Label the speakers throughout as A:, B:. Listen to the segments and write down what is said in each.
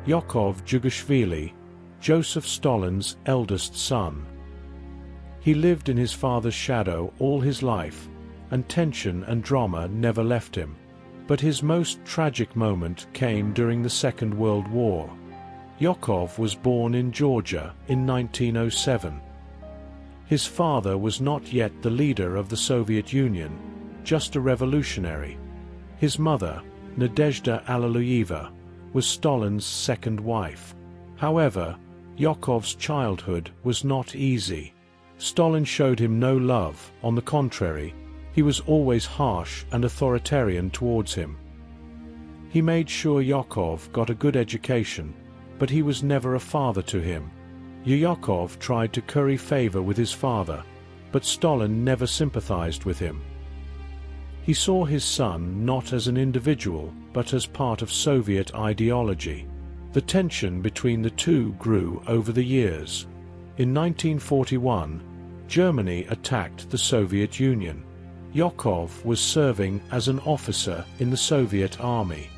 A: Yakov Dzhugashvili, Joseph Stalin's eldest son. He lived in his father's shadow all his life, and tension and drama never left him. But his most tragic moment came during the Second World War. Yakov was born in Georgia in 1907. His father was not yet the leader of the Soviet Union, just a revolutionary. His mother, Nadezhda Alliluyeva, was Stalin's second wife. However, Yakov's childhood was not easy. Stalin showed him no love. On the contrary, he was always harsh and authoritarian towards him. He made sure Yakov got a good education, but he was never a father to him. Yakov tried to curry favor with his father, but Stalin never sympathized with him. He saw his son not as an individual, but as part of Soviet ideology. The tension between the two grew over the years. In 1941, Germany attacked the Soviet Union. Yakov was serving as an officer in the Soviet army.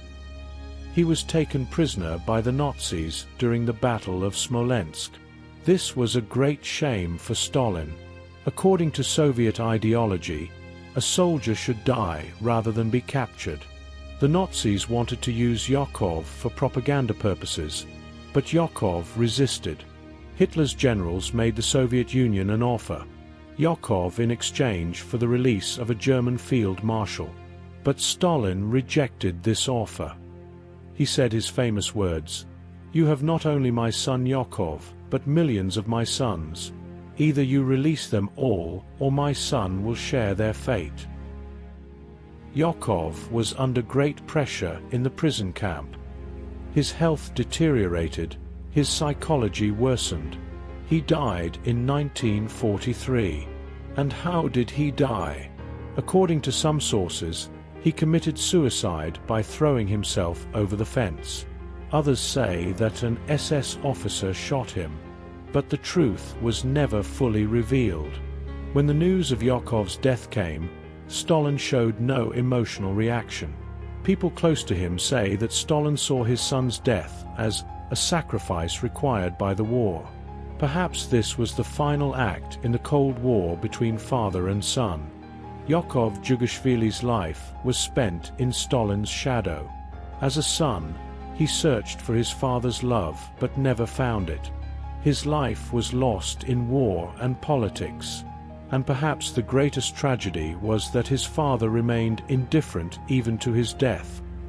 A: He was taken prisoner by the Nazis during the Battle of Smolensk. This was a great shame for Stalin. According to Soviet ideology, a soldier should die rather than be captured. The Nazis wanted to use Yakov for propaganda purposes, but Yakov resisted. Hitler's generals made the Soviet Union an offer. Yakov in exchange for the release of a German field marshal. But Stalin rejected this offer. He said his famous words, "You have not only my son Yakov, but millions of my sons. Either you release them all, or my son will share their fate." Yakov was under great pressure in the prison camp. His health deteriorated, his psychology worsened. He died in 1943. And how did he die? According to some sources, he committed suicide by throwing himself over the fence. Others say that an SS officer shot him. But the truth was never fully revealed. When the news of Yakov's death came, Stalin showed no emotional reaction. People close to him say that Stalin saw his son's death as a sacrifice required by the war. Perhaps this was the final act in the Cold War between father and son. Yakov Dzhugashvili's life was spent in Stalin's shadow. As a son, he searched for his father's love but never found it. His life was lost in war and politics. And perhaps the greatest tragedy was that his father remained indifferent even to his death.